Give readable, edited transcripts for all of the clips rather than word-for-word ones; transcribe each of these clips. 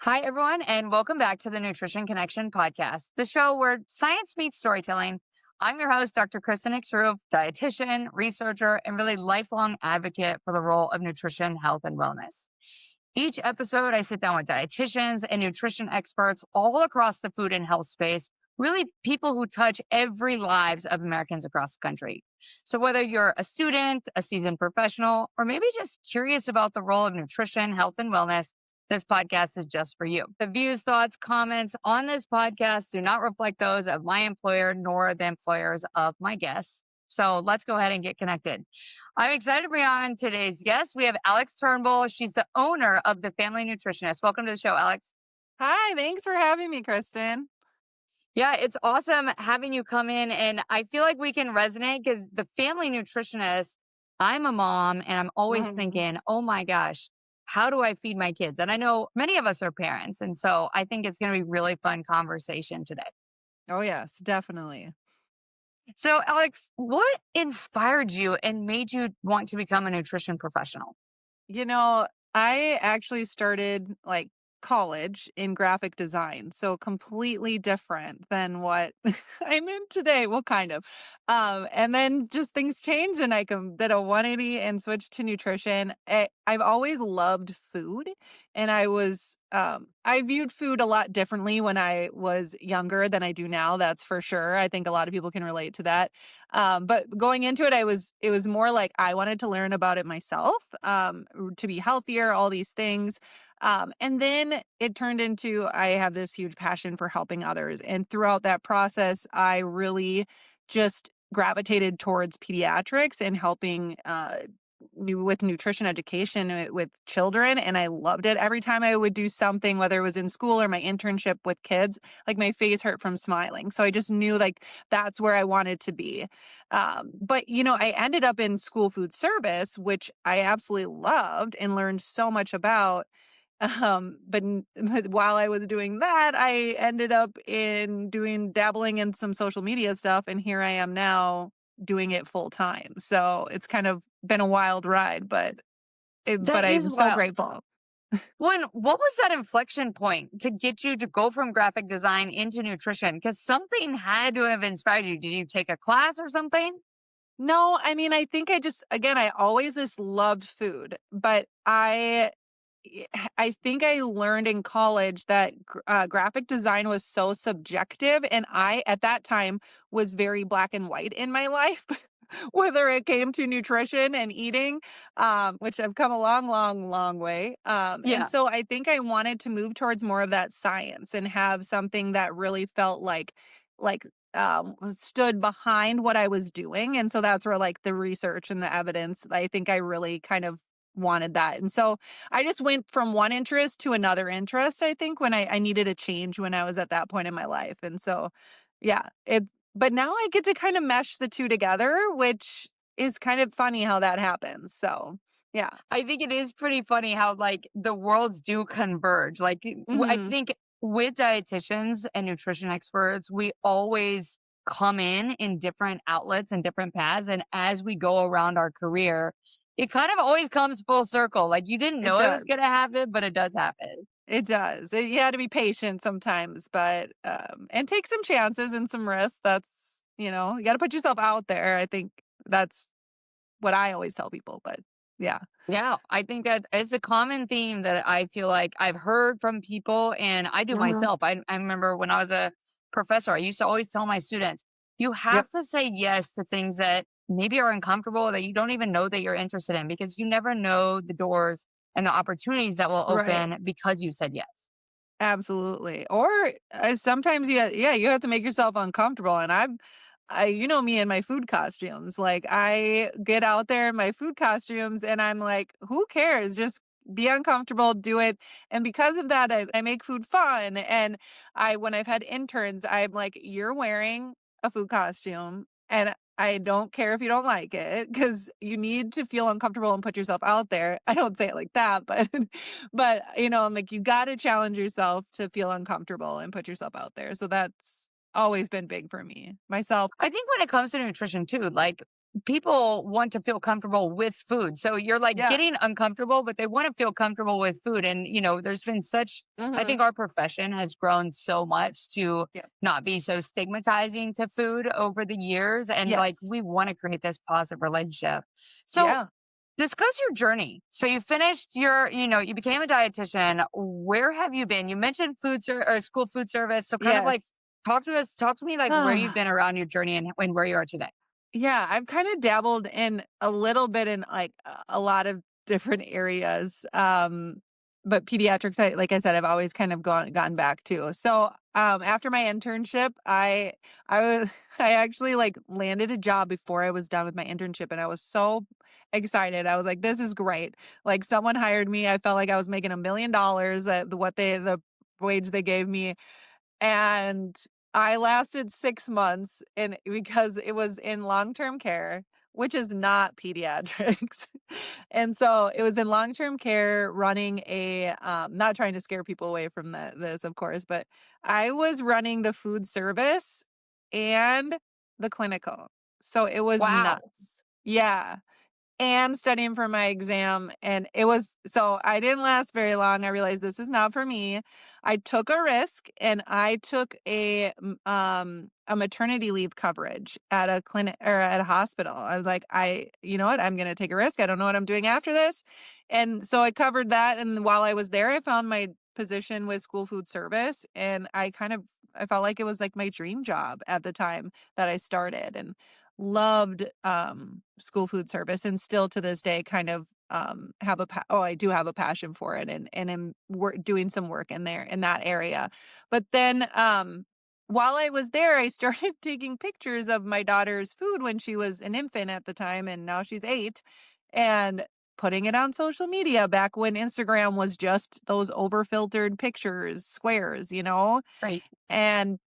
Hi, everyone, and welcome back to the Nutrition Connection podcast, the show where science meets storytelling. I'm your host, Dr. Kristen Hicks-Roof, dietitian, researcher, and really lifelong advocate for the role of nutrition, health, and wellness. Each episode, I sit down with dietitians and nutrition experts all across the food and health space, really people who touch every lives of Americans across the country. So whether you're a student, a seasoned professional, or maybe just curious about the role of nutrition, health, and wellness, this podcast is just for you. The views, thoughts, comments on this podcast do not reflect those of my employer nor the employers of my guests. So let's go ahead and get connected. I'm excited to bring on today's guest. We have Alex Turnbull. She's the owner of The Family Nutritionist. Welcome to the show, Alex. Hi, thanks for having me, Kristen. Yeah, it's awesome having you come in. And I feel like we can resonate because The Family Nutritionist, I'm a mom and I'm always Mhm. thinking, oh my gosh, how do I feed my kids? And I know many of us are parents. And so I think it's going to be really fun conversation today. Oh, yes, definitely. So, Alex, what inspired you and made you want to become a nutrition professional? You know, I actually started college in graphic design, so completely different than what I'm in today. Well, kind of. And then just things changed and did a 180 and switched to nutrition. I've always loved food and I viewed food a lot differently when I was younger than I do now. That's for sure. I think a lot of people can relate to that. But going into it, it was more like I wanted to learn about it myself, to be healthier, all these things. And then it turned into I have this huge passion for helping others. And throughout that process, I really just gravitated towards pediatrics and helping with nutrition education with children. And I loved it. Every time I would do something, whether it was in school or my internship with kids, like my face hurt from smiling. So I just knew like that's where I wanted to be. But, I ended up in school food service, which I absolutely loved and learned so much about. But while I was doing that, I ended up in dabbling in some social media stuff, and here I am now doing it full time. So it's kind of been a wild ride, but That is I'm so wild. grateful. What was that inflection point to get you to go from graphic design into nutrition? Because something had to have inspired you. Did you take a class or something? No, I mean, I think again, I always just loved food, but I think I learned in college that graphic design was so subjective, and I, at that time, was very black and white in my life, whether it came to nutrition and eating, which I've come a long, long, long way. And Yeah. so I think I wanted to move towards more of that science and have something that really felt like stood behind what I was doing. And so that's where like the research and the evidence, I think I really kind of wanted that. And so I just went from one interest to another interest, I think, when I needed a change when I was at that point in my life. And so, yeah, but now I get to kind of mesh the two together, which is kind of funny how that happens. So, yeah. I think it is pretty funny how like the worlds do converge. Like I Hmm. think with dietitians and nutrition experts, we always come in different outlets and different paths. And as we go around our career, it kind of always comes full circle. Like you didn't It know it was does. going to happen, but it does happen. It does. You had to be patient sometimes, but and take some chances and some risks. That's, you got to put yourself out there. I think that's what I always tell people, but yeah. Yeah, I think that it's a common theme that I feel like I've heard from people and I do Mhm. myself. I remember when I was a professor, I used to always tell my students, you Yep. have to say yes to things that maybe are uncomfortable that you don't even know that you're interested in because you never know the doors and the opportunities that will Right. open because you said yes. Absolutely. Or sometimes you have to make yourself uncomfortable. And you know me and my food costumes. Like I get out there in my food costumes and I'm like, who cares? Just be uncomfortable, do it. And because of that, I make food fun. And when I've had interns, I'm like, you're wearing a food costume and I don't care if you don't like it because you need to feel uncomfortable and put yourself out there. I don't say it like that, but I'm like, you got to challenge yourself to feel uncomfortable and put yourself out there. So that's always been big for me. Myself. I think when it comes to nutrition too, like people want to feel comfortable with food. So you're like Yeah. getting uncomfortable, but they want to feel comfortable with food. And, there's been I Mhm. think our profession has grown so much to Yeah. not be so stigmatizing to food over the years. And like Yes. we want to create this positive relationship. So Yeah. discuss your journey. So you finished you became a dietitian. Where have you been? You mentioned or school food service. So kind of like Yes. talk to me like where you've been around your journey and where you are today. Yeah, I've kind of dabbled in a little bit in like a lot of different areas. But pediatrics, like I said, I've always kind of gotten back to. So, after my internship, I was I actually like landed a job before I was done with my internship, and I was so excited. I was like, "This is great!" Like someone hired me. I felt like I was making $1 million at the wage they gave me, and I lasted 6 months because it was in long-term care, which is not pediatrics. And so it was in long-term care running not trying to scare people away from this, of course, but I was running the food service and the clinical. So it was Wow. nuts. Yeah, and studying for my exam, and it was so I didn't last very long. I realized this is not for me. I took a risk and I took a maternity leave coverage at a clinic or at a hospital. I was like, you know what, I'm going to take a risk. I don't know what I'm doing after this. And so I covered that, and while I was there I found my position with school food service, and I felt like it was like my dream job at the time that I started, and loved, school food service, and still to this day kind of, I do have a passion for it, and am doing some work in there in that area. But then, while I was there, I started taking pictures of my daughter's food when she was an infant at the time, and now she's 8, and putting it on social media back when Instagram was just those over-filtered pictures, squares, you know? Great. And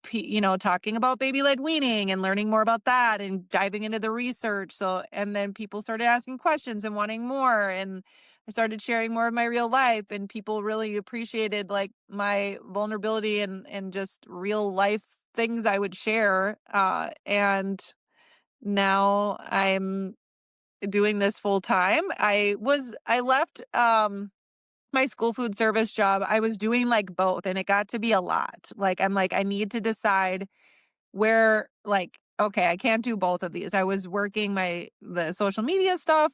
talking about baby led weaning and learning more about that and diving into the research. So and then people started asking questions and wanting more, and I started sharing more of my real life, and people really appreciated like my vulnerability and just real life things I would share, and now I'm doing this full time. I left my school food service job. I was doing like both, and it got to be a lot. Like I'm like I need to decide where like okay, I can't do both of these. I was working the social media stuff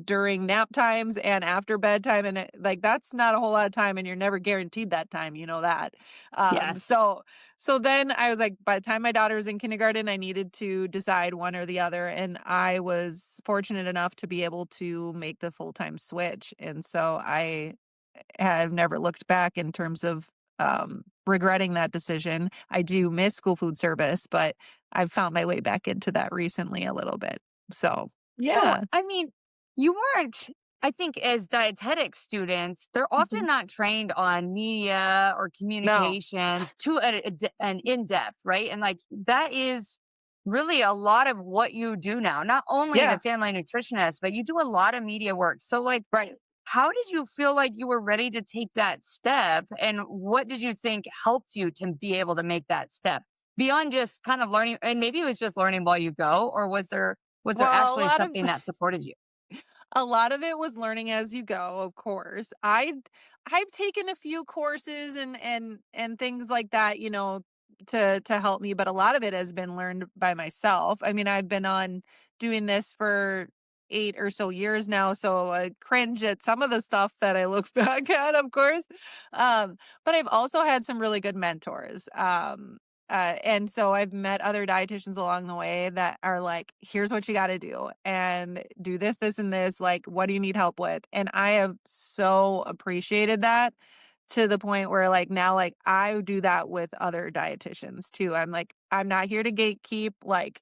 during nap times and after bedtime, and like that's not a whole lot of time, and you're never guaranteed that time, you know that. Um Yes. so so then I was like, by the time my daughter was in kindergarten, I needed to decide one or the other, and I was fortunate enough to be able to make the full-time switch. And so I have never looked back in terms of regretting that decision. I do miss school food service, but I've found my way back into that recently a little bit. So, So, yeah. I mean, you weren't, I think, as dietetic students, they're often Mhm. not trained on media or No. communications to an in depth, right? And like that is really a lot of what you do now, not only the Yeah, family nutritionist, but you do a lot of media work. So, like, right. how did you feel like you were ready to take that step? And what did you think helped you to be able to make that step beyond just kind of learning? And maybe it was just learning while you go, or was there Well, actually something that supported you? a lot of it was learning as you go, of course. I've taken a few courses and things like that, to help me, but a lot of it has been learned by myself. I mean, I've been on doing this for 8 or so years now, so I cringe at some of the stuff that I look back at, of course. But I've also had some really good mentors. And so I've met other dietitians along the way that are like, here's what you got to do and do this, this, and this. Like, what do you need help with? And I have so appreciated that, to the point where like now, like I do that with other dietitians too. I'm like, I'm not here to gatekeep. Like,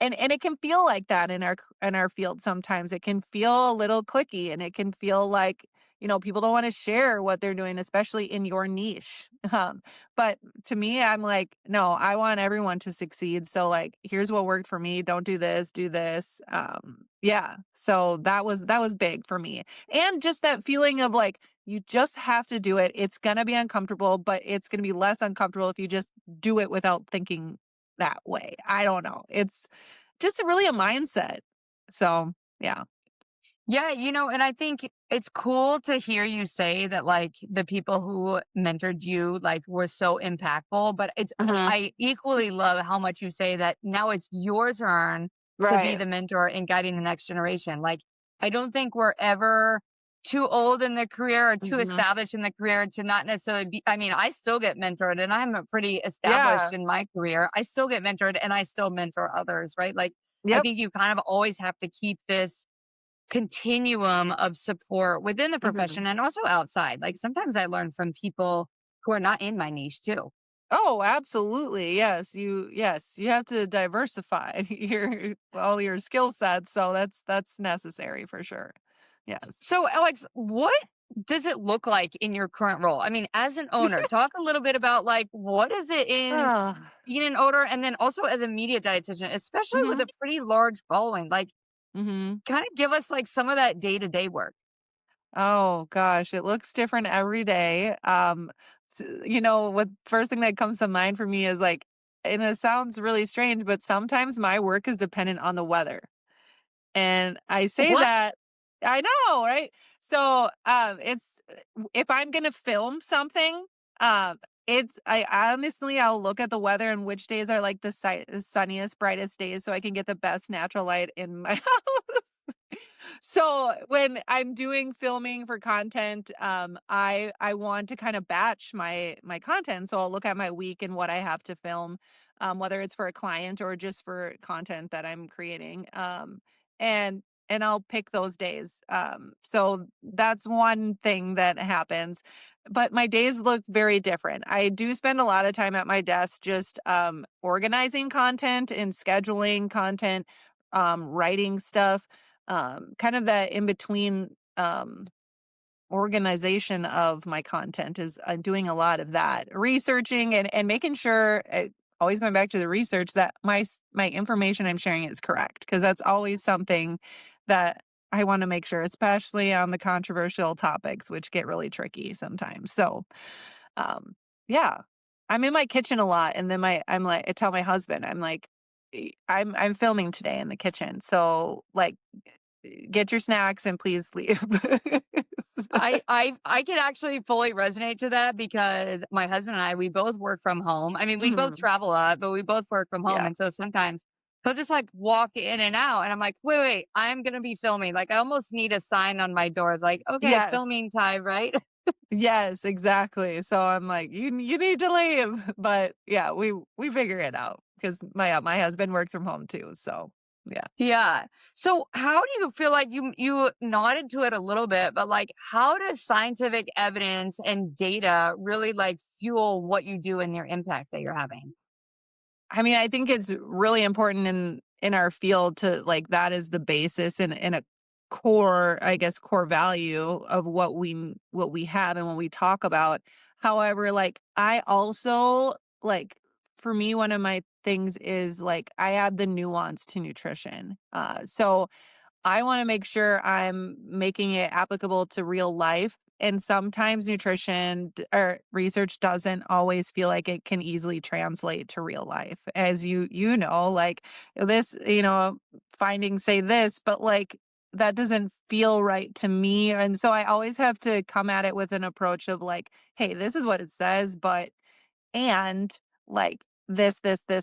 and it can feel like that in our field sometimes. It can feel a little clicky, and it can feel like, people don't want to share what they're doing, especially in your niche. But to me, I'm like, no, I want everyone to succeed. So like, here's what worked for me. Don't do this, do this. Yeah. So that was big for me. And just that feeling of like, you just have to do it. It's gonna be uncomfortable, but it's gonna be less uncomfortable if you just do it without thinking that way. I don't know. It's just really a mindset. So, yeah. Yeah, and I think it's cool to hear you say that like the people who mentored you like were so impactful, but Mhm. I equally love how much you say that now it's your turn to be Right. the mentor in guiding the next generation. Like I don't think we're ever too old in the career or too Mhm. established in the career to not necessarily be. I mean, I still get mentored and I'm a pretty established Yeah. in my career. I still get mentored and I still mentor others, right? Like I Yep. think you kind of always have to keep this continuum of support within the Mhm. profession and also outside. Like sometimes I learn from people who are not in my niche too. Oh, absolutely. Yes, you have to diversify your all your skill sets, so that's necessary for sure. Yes. So, Alex, what does it look like in your current role? I mean, as an owner, talk a little bit about like what is it in Ah. being an owner and then also as a media dietitian, especially with Mhm. a pretty large following. Like, Mhm. kind of give us like some of that day to day work. Oh gosh, it looks different every day. What first thing that comes to mind for me is like, and it sounds really strange, but sometimes my work is dependent on the weather. And I say What? that I know, right? So, it's if I'm gonna film something, um, I honestly I'll look at the weather and which days are like the sunniest, brightest days so I can get the best natural light in my house. So when I'm doing filming for content, I want to kind of batch my content. So I'll look at my week and what I have to film, whether it's for a client or just for content that I'm creating. And I'll pick those days. So that's one thing that happens. But my days look very different. I do spend a lot of time at my desk just organizing content and scheduling content, writing stuff, kind of that in between organization of my content is doing a lot of that researching and making sure always going back to the research that my information I'm sharing is correct because that's always something that I want to make sure, especially on the controversial topics which get really tricky sometimes. So um yeah, I'm in my kitchen a lot and then I'm like I tell my husband I'm like I'm filming today in the kitchen, so like get your snacks and please leave. I can actually fully resonate to that because my husband and I, we both work from home. I mean, we both Mhm. travel a lot, but we both work from home. Yeah. And so sometimes he'll just like walk in and out. And I'm like, wait, I'm going to be filming. Like, I almost need a sign on my doors, like, okay, Yes. filming time, right? Yes, exactly. So I'm like, you need to leave." But yeah, we figure it out because my husband works from home too. So yeah. Yeah. So how do you feel like you nodded to it a little bit, but like how does scientific evidence and data really like fuel what you do and your impact that you're having? I mean, I think it's really important in our field to like that is the basis and a core, I guess, core value of what we have and what we talk about. However, like I also like for me, one of my things is like I add the nuance to nutrition. So I wanna make sure I'm making it applicable to real life, and sometimes nutrition or research doesn't always feel like it can easily translate to real life. As you know, like, this, findings say this, but, like, that doesn't feel right to me, and so I always have to come at it with an approach of, like, "Hey, this is what it says, but and like this,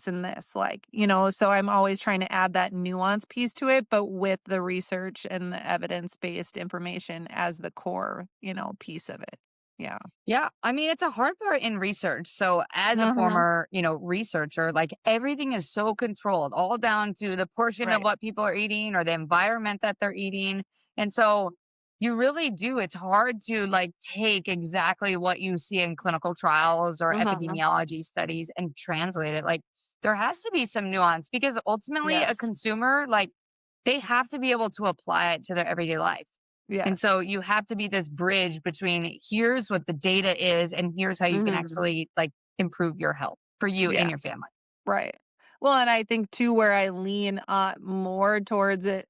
and this, like, so I'm always trying to add that nuance piece to it, but with the research and the evidence-based information as the core, piece of it. Yeah. Yeah, I mean, it's a hard part in research. So, as a Mhm. former, researcher, like everything is so controlled, all down to the portion of Right. what people are eating or the environment that they're eating. And so, you really do, it's hard to like take exactly what you see in clinical trials or Mhm. epidemiology studies and translate it. Like, there has to be some nuance because ultimately, a Yes. consumer, like, they have to be able to apply it to their everyday life. And so Yes. you have to be this bridge between here's what the data is and here's how you can Mhm. actually like improve your health for you and Yeah. your family. Right. Well, and I think too where I lean more towards it,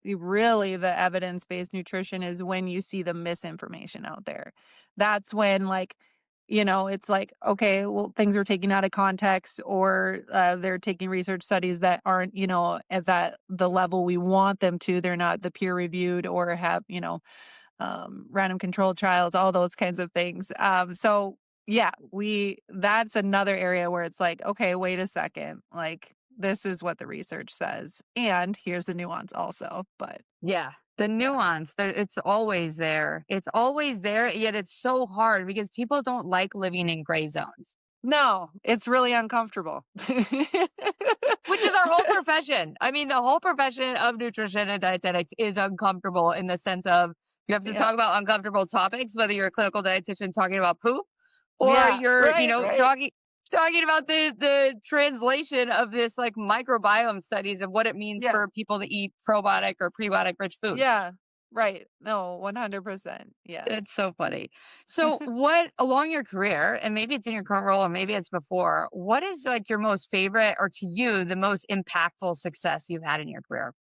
really the evidence-based nutrition is when you see the misinformation out there. That's when like It's like, okay, well, things are taken out of context, or they're taking research studies that aren't, at that the level we want them to. They're not the peer reviewed or have, random controlled trials, all those kinds of things. So yeah, that's another area where it's like, okay, wait a second, like this is what the research says, and here's the nuance also. But Yeah. The yeah, nuance, there, it's always there. It's always there, yet it's so hard because people don't like living in gray zones. no, it's really uncomfortable. Which is our whole profession. I mean, the whole profession of nutrition and dietetics is uncomfortable in the sense of you have to Yeah, talk about uncomfortable topics, whether you're a clinical dietitian talking about poop or yeah, you're, right, right. talking about the translation of this like microbiome studies of what it means for Yes. people to eat probiotic or prebiotic rich foods. Yeah. Right. No, 100%. It's Yes. so funny. So, what along your career, and maybe it's in your current role or maybe it's before, what is like your most favorite or to you the most impactful success you've had in your career?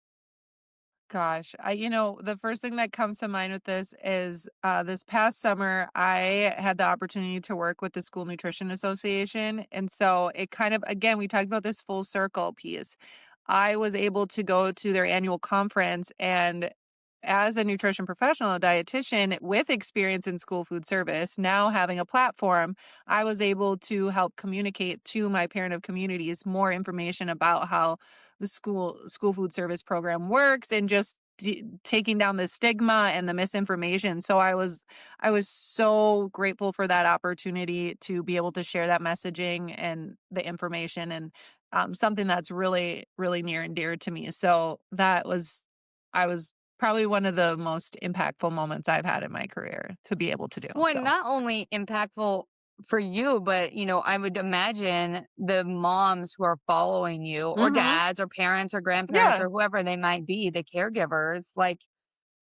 Gosh, the first thing that comes to mind with this is this past summer, I had the opportunity to work with the School Nutrition Association. And so it kind of, again, we talked about this full circle piece. I was able to go to their annual conference, and as a nutrition professional, a dietitian with experience in school food service, now having a platform, I was able to help communicate to my parent of communities more information about how the school food service program works, and just taking down the stigma and the misinformation. So I was so grateful for that opportunity to be able to share that messaging and the information, and something that's really really near and dear to me. So I was probably one of the most impactful moments I've had in my career to be able to do. Well, So not only impactful for you, but I would imagine the moms who are following you, or mhm. dads, or parents, or grandparents, Yeah. or whoever they might be, the caregivers, like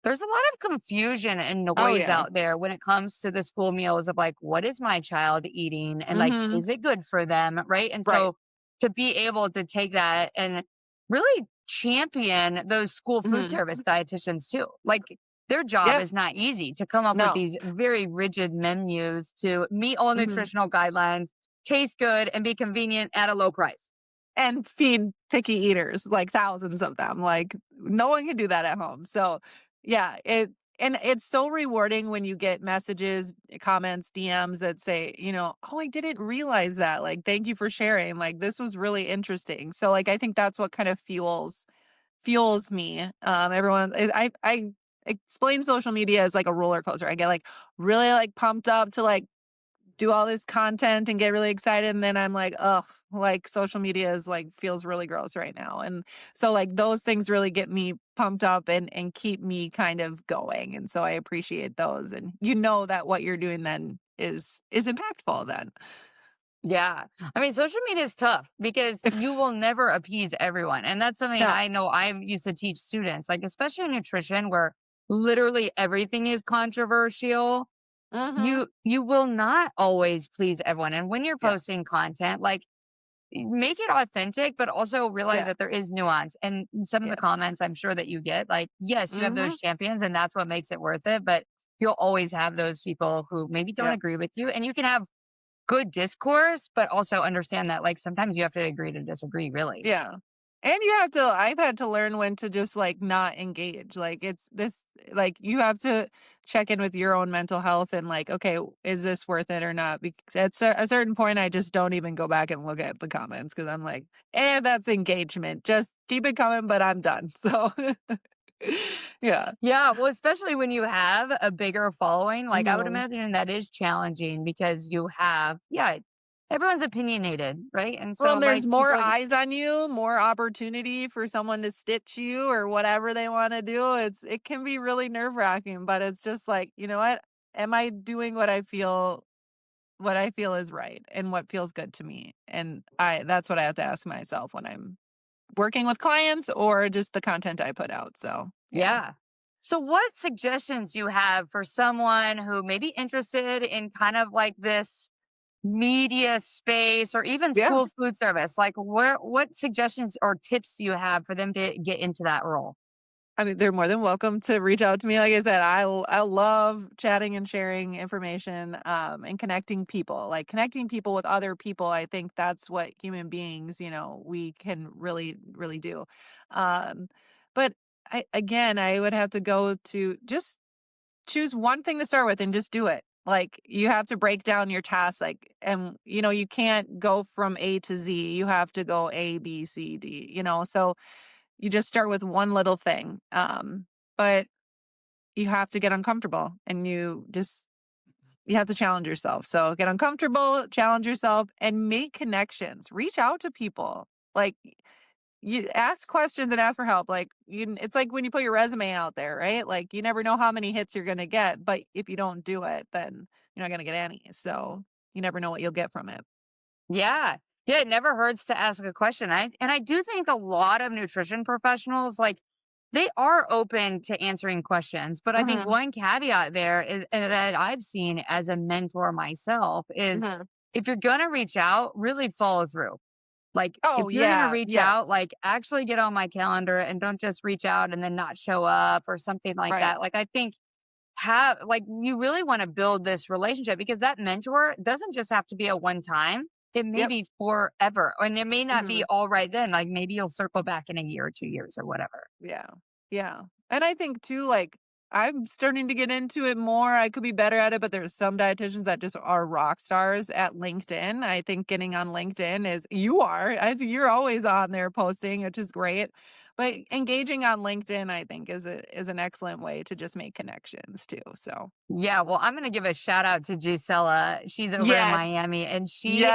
there's a lot of confusion and Oh noise yeah. out there when it comes to the school meals of like, what is my child eating? And like, Mhm. is it good for them? Right. And Right. so to be able to take that and really champion those school food Mhm. service dietitians too. Like their job Yep. is not easy to come up with No. these very rigid menus to meet all Mhm. nutritional guidelines, taste good, and be convenient at a low price. And feed picky eaters, like thousands of them. Like no one can do that at home. So yeah, it's so rewarding when you get messages, comments, DMs that say, "Oh, I didn't realize that. Like, thank you for sharing. Like, this was really interesting." So like I think that's what kind of fuels me. Everyone I explain social media as like a roller coaster. I get like really like pumped up to like do all this content and get really excited, and then I'm like, ugh, like social media is like feels really gross right now. And so like those things really get me pumped up and keep me kind of going. And so I appreciate those. And you know that what you're doing then is impactful then. Yeah. I mean, social media is tough because you will never appease everyone. And that's something No. I know I used to teach students, like, especially in nutrition, where literally everything is controversial. Mm-hmm. You will not always please everyone. And when you're Yeah. posting content, like, make it authentic, but also realize Yeah. that there is nuance. And some of the Yes. comments I'm sure that you get, like, yes, you have Mm-hmm. those champions, and that's what makes it worth it. But you'll always have those people who maybe don't Yep. agree with you. And you can have good discourse, but also understand that, like, sometimes you have to agree to disagree, really. Yeah. And I've had to learn when to just like not engage. Like it's this, like you have to check in with your own mental health and like, okay, is this worth it or not? Because at a certain point, I just don't even go back and look at the comments because I'm like, that's engagement. Just keep it coming, but I'm done. So, yeah. Yeah, well, especially when you have a bigger following, like, I would Mhm. imagine that is challenging because you have yeah, everyone's opinionated, right? And Well, so, and like, there's more people eyes on you, more opportunity for someone to stitch you or whatever they wanna do. It can be really nerve-wracking, but it's just like, "You know what? Am I doing what I feel is right and what feels good to me?" And I that's what I have to ask myself when I'm working with clients or just the content I put out, so, yeah. yeah. So what suggestions do you have for someone who may be interested in kind of like this media space or even Yeah. school food service? Like, what suggestions or tips do you have for them to get into that role? I mean, they're more than welcome to reach out to me. Like I said, I love chatting and sharing information, and connecting people. Like connecting people with other people. I think that's what human beings, we can really, really do. Um, but I would have to go to just choose one thing to start with and just do it. Like you have to break down your tasks, like, and you can't go from A to Z. You have to go A, B, C, D. So you just start with one little thing. But you have to get uncomfortable and you have to challenge yourself. So get uncomfortable, challenge yourself, and make connections. Reach out to people. Like you ask questions and ask for help. Like it's like when you put your resume out there, right? Like you never know how many hits you're gonna get, but if you don't do it, then you're not gonna get any. So you never know what you'll get from it. Yeah. Yeah, it never hurts to ask a question. I do think a lot of nutrition professionals, like, they are open to answering questions. But I think Hmm. one caveat there is, and that I've seen as a mentor myself, is Hmm. if you're gonna reach out, really follow through. Like, Oh if you're gonna yeah, reach out, yes, like, actually get on my calendar and don't just reach out and then not show up or something like right. that. Like, I think have like you really want to build this relationship because that mentor doesn't just have to be a one time. It may Yep. be forever, and it may not be Hmm. all right then. Like maybe you'll circle back in a year or 2 years or whatever. Yeah. Yeah. And I think too, like, I'm starting to get into it more. I could be better at it, but there's some dietitians that just are rock stars at LinkedIn. I think getting on LinkedIn you are. You're always on there posting, which is great. But engaging on LinkedIn, I think, is an excellent way to just make connections too. So Yeah, well, I'm gonna give a shout out to Gisela. She's over in yes. Miami, and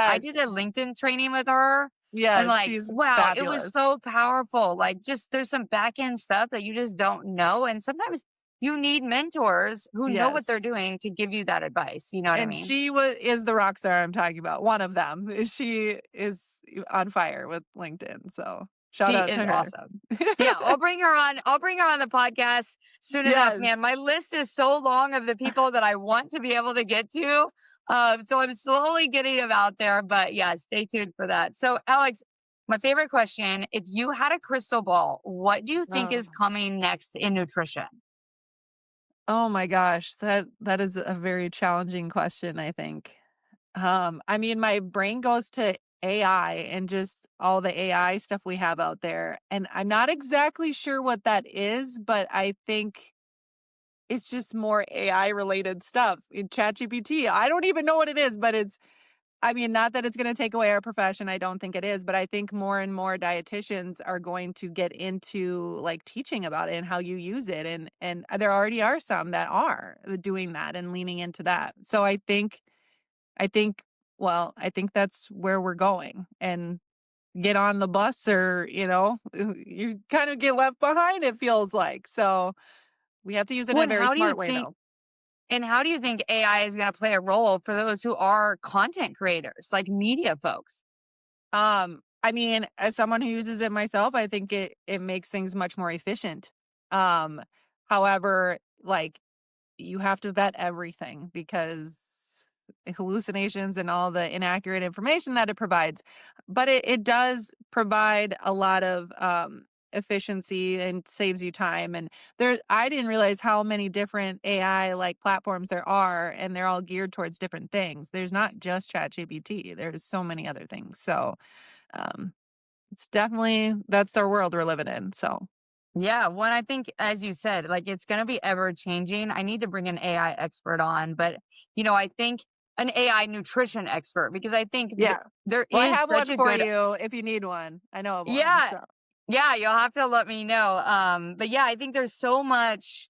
I did a Yes. LinkedIn training with her, and Yes. like, She's wow, it was fabulous. so powerful. Like, just there's some back end stuff that you just don't know, and sometimes you need mentors who know what they're Yes. doing to give you that advice. You know what I And mean? she is the rock star I'm talking about, one of them. She is on fire with LinkedIn, so shout She out to is her. awesome. Yeah, I'll bring her on. I'll bring her on the podcast soon enough, Yes. man. My list is so long of the people that I want to be able to get to. So I'm slowly getting them out there, but yeah, stay tuned for that. So, Alex, my favorite question, if you had a crystal ball, what do you think is Oh. coming next in nutrition? Oh my gosh, that is a very challenging question, I think. I mean, my brain goes to AI and just all the AI stuff we have out there, and I'm not exactly sure what that is, but I think it's just more AI related stuff in ChatGPT. I don't even know what it is, but I mean, not that it's gonna take away our profession, I don't think it is, but I think more and more dietitians are going to get into, like, teaching about it and how you use it, and there already are some that are doing that and leaning into that. So I think I think that's where we're going, and get on the bus or, you kind of get left behind, it feels like. So, we have to use it in Well, a very smart way, though. and how do you think AI is going to play a role for those who are content creators, like media folks? I mean, as someone who uses it myself, I think it makes things much more efficient. Um, However, like you have to vet everything because hallucinations and all the inaccurate information that it provides. But it does provide a lot of efficiency and saves you time. And I didn't realize how many different AI like platforms there are, and they're all geared towards different things. There's not just ChatGPT. There's so many other things. So um, it's definitely that's our world we're living in. So Yeah, well, I think, as you said, like it's going to be ever changing. I need to bring an AI expert on, but I think an AI nutrition expert because I think yeah. there Well, I is have such one a for good, you if you need one. I know of one. yeah, So yeah, you'll have to let me know. But yeah, I think there's so much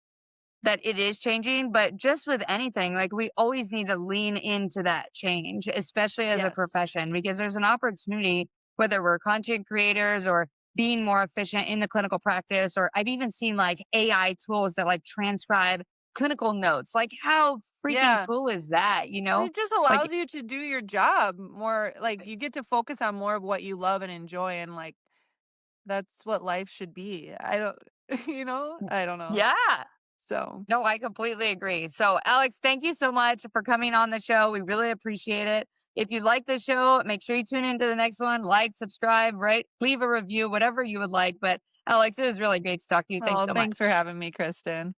that it is changing, but just with anything, like we always need to lean into that change, especially as a yes. profession, because there's an opportunity, whether we're content creators or being more efficient in the clinical practice, or I've even seen like AI tools that like transcribe clinical notes. Like, how freaking Yeah. cool is that? It just Like, allows you to do your job more, like you get to focus on more of what you love and enjoy, and like that's what life should be. I don't I don't know. yeah. So, No, I completely agree. So, Alex, thank you so much for coming on the show. We really appreciate it. If you like the show, make sure you tune into the next one, like, subscribe, right? Leave a review, whatever you would like. But Alex, it was really great to talk to you. Thanks Oh, so much. thanks for having me, Kristen.